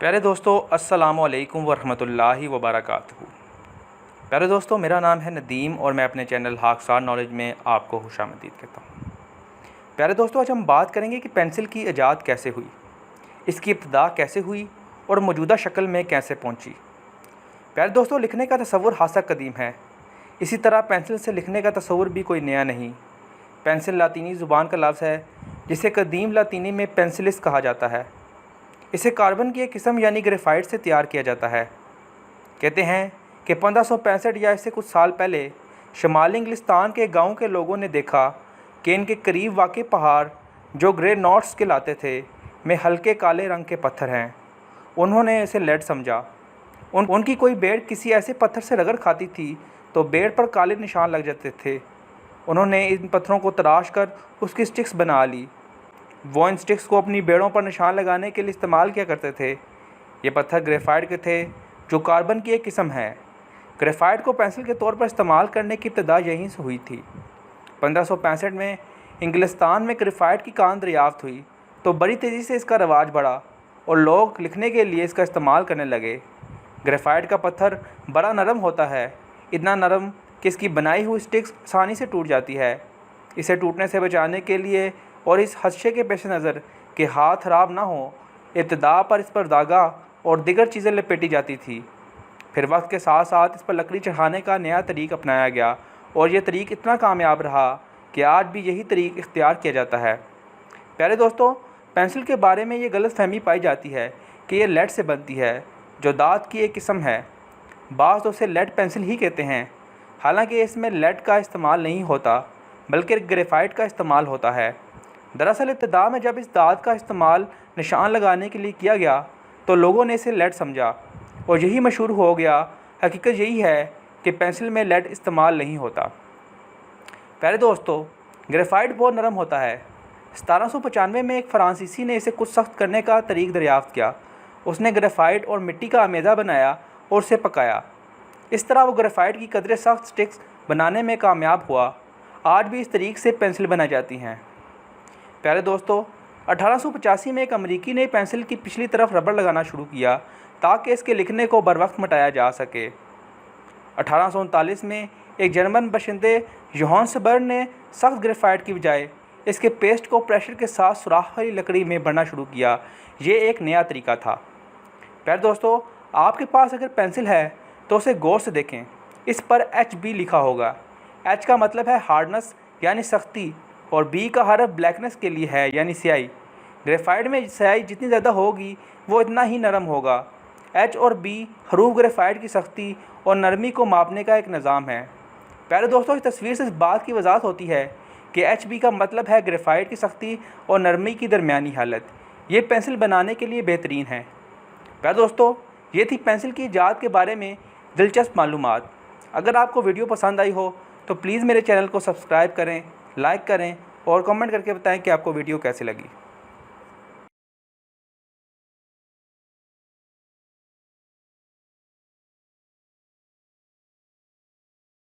प्यारे दोस्तों, अस्सलामुअलैकुम वरहमतुल्लाहि वबरकातुहू। प्यारे दोस्तों, मेरा नाम है नदीम और मैं अपने चैनल हाकसार नॉलेज में आपको खुशामदीद कहता हूँ। प्यारे दोस्तों, आज हम बात करेंगे कि पेंसिल की इजाद कैसे हुई, इसकी इब्तिदा कैसे हुई और मौजूदा शक्ल में कैसे पहुँची। प्यारे दोस्तों, लिखने का तसव्वुर खासा कदीम है, इसी तरह पेंसिल से लिखने का तसव्वुर भी कोई नया नहीं। पेंसिल लातीनी ज़ुबान का लफ्ज़ है जिसे कदीम लातीनी में पेंसिलिस कहा जाता है। इसे कार्बन की एक किस्म यानी ग्रेफाइट से तैयार किया जाता है। कहते हैं कि 1565 या इससे कुछ साल पहले शुमाली इंग्लिस्तान के गाँव के लोगों ने देखा कि इनके करीब वाक़े पहाड़ जो ग्रे नॉट्स कहलाते थे में हल्के काले रंग के पत्थर हैं। उन्होंने इसे लेड समझा। उनकी कोई भेड़ किसी ऐसे पत्थर से रगड़ खाती थी तो भेड़ पर काले निशान लग जाते थे। उन्होंने इन पत्थरों को तराश कर उसकी स्टिक्स बना ली। वो इन स्टिक्स को अपनी भेड़ों पर निशान लगाने के लिए इस्तेमाल किया करते थे। ये पत्थर ग्रेफाइट के थे जो कार्बन की एक किस्म है। ग्रेफाइट को पेंसिल के तौर पर इस्तेमाल करने की इब्तिदा यहीं से हुई थी। 1565 में इंग्लिस्तान में ग्रेफाइट की कान दरियाफ्त हुई तो बड़ी तेज़ी से इसका रवाज बढ़ा और लोग लिखने के लिए इसका इस्तेमाल करने लगे। ग्रेफाइट का पत्थर बड़ा नरम होता है, इतना नरम कि इसकी बनाई हुई स्टिक्स आसानी से टूट जाती है। इसे टूटने से बचाने के लिए और इस खदशे के पेश नज़र कि हाथ ख़राब ना हो, इब्तिदा पर इस पर धागा और दीगर चीज़ें लपेटी जाती थी। फिर वक्त के साथ साथ इस पर लकड़ी चढ़ाने का नया तरीक़ अपनाया गया और यह तरीक़ इतना कामयाब रहा कि आज भी यही तरीक़ इख्तियार किया जाता है। प्यारे दोस्तों, पेंसिल के बारे में ये गलतफहमी पाई जाती है कि यह लेड से बनती है जो दाँत की एक किस्म है। बाज़ तो उसे लेड पेंसिल ही कहते हैं, हालांकि इसमें लेड का इस्तेमाल नहीं होता बल्कि ग्रेफाइट का इस्तेमाल होता है। दरअसल इब्तिदा में जब इस दाँत का इस्तेमाल निशान लगाने के लिए किया गया तो लोगों ने इसे लेड समझा और यही मशहूर हो गया। हकीकत यही है कि पेंसिल में लेड इस्तेमाल नहीं होता। प्यारे दोस्तों, ग्रेफाइट बहुत नरम होता है। 1795 में एक फ़्रांसीसी ने इसे कुछ सख्त करने का तरीक़ दरियाफ़्त किया। उसने ग्रेफाइट और मिट्टी का आमेज़ा बनाया और उसे पकाया। इस तरह वो ग्रेफाइट की कदरे सख्त स्टिक्स बनाने में कामयाब हुआ। आज भी इस तरीक़ से पेंसिल बनाई जाती हैं। प्यारे दोस्तों, 1885 में एक अमेरिकी ने पेंसिल की पिछली तरफ रबड़ लगाना शुरू किया ताकि इसके लिखने को बर वक्त मिटाया जा सके। 1839 में एक जर्मन बशिंदे योहान्सबर्ग ने सख्त ग्रेफाइट की बजाय इसके पेस्ट को प्रेशर के साथ सुराख वाली लकड़ी में भरना शुरू किया। ये एक नया तरीका था। प्यारे दोस्तों, आपके पास अगर पेंसिल है तो उसे गौर से देखें। इस पर HB लिखा होगा। H का मतलब है हार्डनेस यानी सख्ती और B का हर्फ ब्लैकनेस के लिए है यानी स्याही। ग्रेफाइट में स्याही जितनी ज़्यादा होगी वो इतना ही नरम होगा। H और B हरूफ ग्रेफाइट की सख्ती और नरमी को मापने का एक निज़ाम है। प्यारे दोस्तों, इस तस्वीर से इस बात की वजाहत होती है कि HB का मतलब है ग्रेफाइट की सख्ती और नरमी की दरमियानी हालत। ये पेंसिल बनाने के लिए बेहतरीन है। प्यारे दोस्तों, ये थी पेंसिल की इजाद के बारे में दिलचस्प मालूमात। अगर आपको वीडियो पसंद आई हो तो प्लीज़ मेरे चैनल को सब्सक्राइब करें, लाइक करें और कमेंट करके बताएं कि आपको वीडियो कैसी लगी।